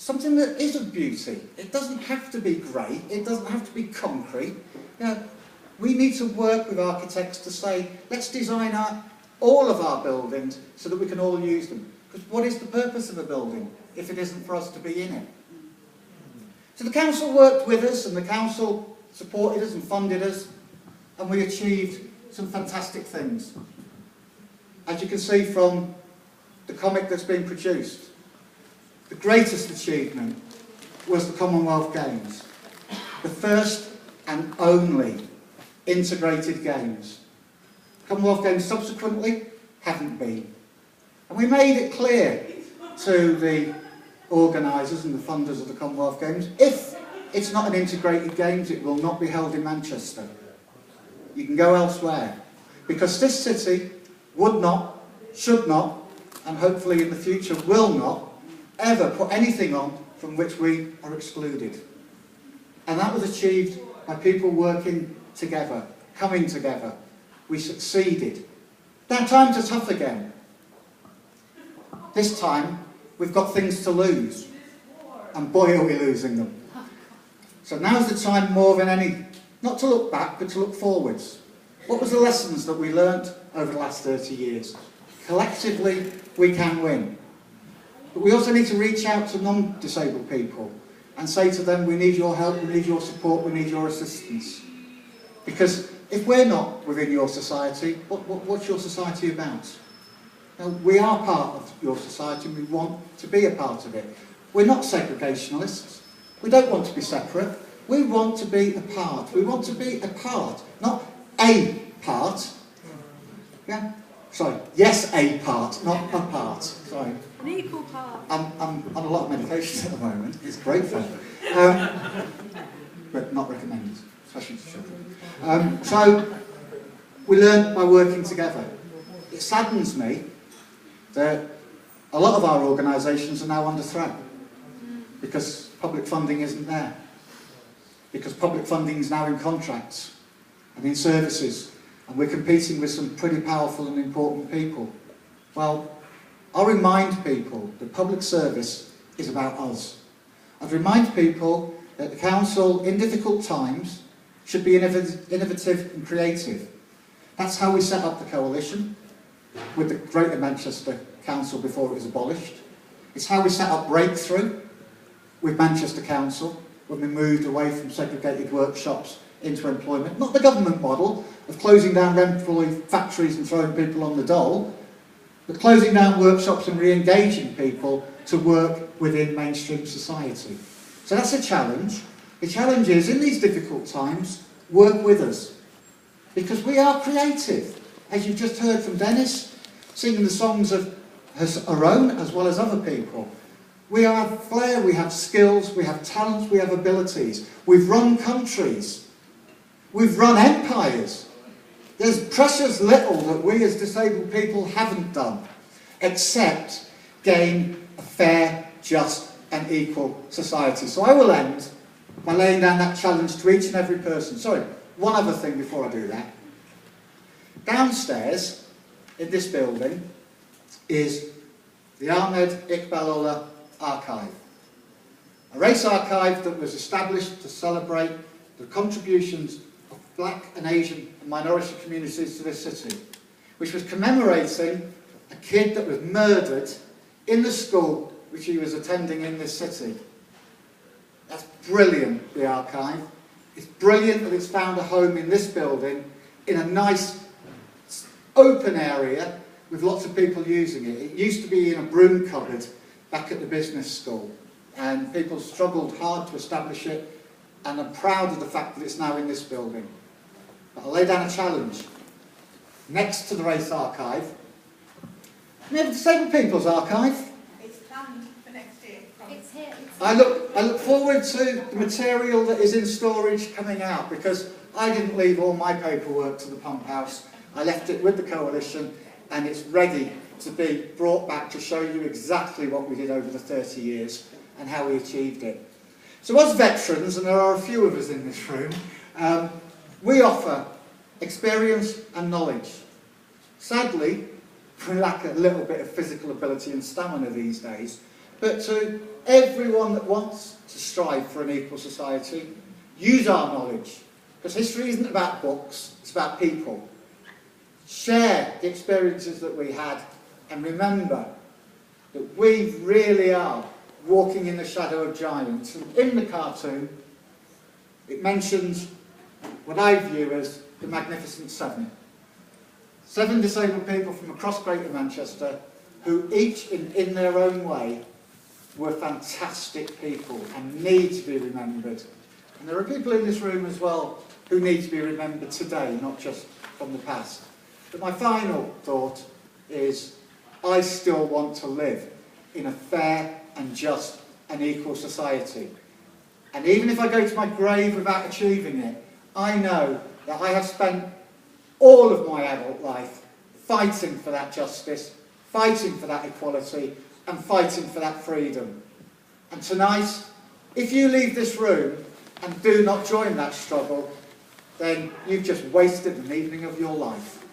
something that is of beauty. It doesn't have to be grey, it doesn't have to be concrete. You know, we need to work with architects to say, let's design all of our buildings so that we can all use them. Because what is the purpose of a building if it isn't for us to be in it? So the council worked with us, and the council supported us and funded us, and we achieved some fantastic things. As you can see from the comic that's been produced, the greatest achievement was the Commonwealth Games, the first and only integrated games. Commonwealth Games subsequently haven't been. And we made it clear to the organisers and the funders of the Commonwealth Games, if it's not an integrated games, it will not be held in Manchester. You can go elsewhere. Because this city would not, should not, and hopefully in the future will not, ever put anything on from which we are excluded. And that was achieved by people working together, coming together. We succeeded. Now times are tough again. This time we've got things to lose, and boy are we losing them. So now's the time more than any, not to look back but to look forwards. What was the lessons that we learnt over the last 30 years? Collectively we can win. But we also need to reach out to non-disabled people and say to them, we need your help, we need your support, we need your assistance. Because if we're not within your society, what's your society about? Now, we are part of your society and we want to be a part of it. We're not segregationists. We don't want to be separate. We want to be a part. We want to be a part, not a part. Yeah? Sorry. Yes, a part, not a part. Sorry. An equal part. I'm on a lot of medication at the moment. It's great fun. But not recommended, especially to children. So, we learn by working together. It saddens me that a lot of our organisations are now under threat because public funding isn't there. Because public funding is now in contracts and in services, and we're competing with some pretty powerful and important people. Well, I'll remind people that public service is about us. I'd remind people that the council, in difficult times, should be innovative and creative. That's how we set up the coalition with the Greater Manchester Council before it was abolished. It's how we set up Breakthrough with Manchester Council when we moved away from segregated workshops into employment. Not the government model of closing down rent-free factories and throwing people on the dole, but closing down workshops and re-engaging people to work within mainstream society. So that's a challenge. The challenge is, in these difficult times, work with us. Because we are creative. As you've just heard from Dennis, singing the songs of her own as well as other people. We have flair, we have skills, we have talents, we have abilities. We've run countries. We've run empires. There's precious little that we as disabled people haven't done, except gain a fair, just and equal society. So I will end by laying down that challenge to each and every person. Sorry, one other thing before I do that. Downstairs in this building is the Ahmed Iqbal Ullah Archive, a race archive that was established to celebrate the contributions of black and Asian and minority communities to this city, which was commemorating a kid that was murdered in the school which he was attending in this city. That's brilliant, the archive. It's brilliant that it's found a home in this building in a nice open area with lots of people using it. It used to be in a broom cupboard back at the business school, and people struggled hard to establish it, and I'm proud of the fact that it's now in this building. But I'll lay down a challenge. Next to the Race Archive, we have the Disabled People's Archive. It's planned for next year. It's here. I look forward to the material that is in storage coming out, because I didn't leave all my paperwork to the pump house. I left it with the coalition, and it's ready to be brought back to show you exactly what we did over the 30 years and how we achieved it. So as veterans, and there are a few of us in this room, we offer experience and knowledge. Sadly, we lack a little bit of physical ability and stamina these days, but to everyone that wants to strive for an equal society, use our knowledge, because history isn't about books, it's about people. Share the experiences that we had, and remember that we really are walking in the shadow of giants. And in the cartoon, it mentions what I view as the Magnificent Seven. 7 disabled people from across Greater Manchester who each in their own way were fantastic people and need to be remembered. And there are people in this room as well who need to be remembered today, not just from the past. But my final thought is, I still want to live in a fair and just and equal society. And even if I go to my grave without achieving it, I know that I have spent all of my adult life fighting for that justice, fighting for that equality, and fighting for that freedom. And tonight, if you leave this room and do not join that struggle, then you've just wasted an evening of your life.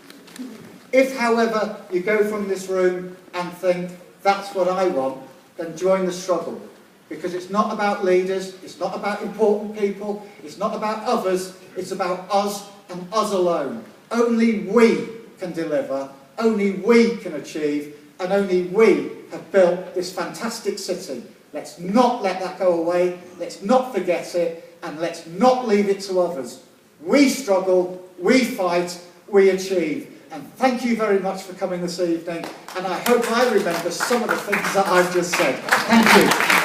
If, however, you go from this room and think, that's what I want, then join the struggle. Because it's not about leaders, it's not about important people, it's not about others, it's about us and us alone. Only we can deliver, only we can achieve, and only we have built this fantastic city. Let's not let that go away, let's not forget it, and let's not leave it to others. We struggle, we fight, we achieve. And thank you very much for coming this evening, and I hope I remember some of the things that I've just said. Thank you.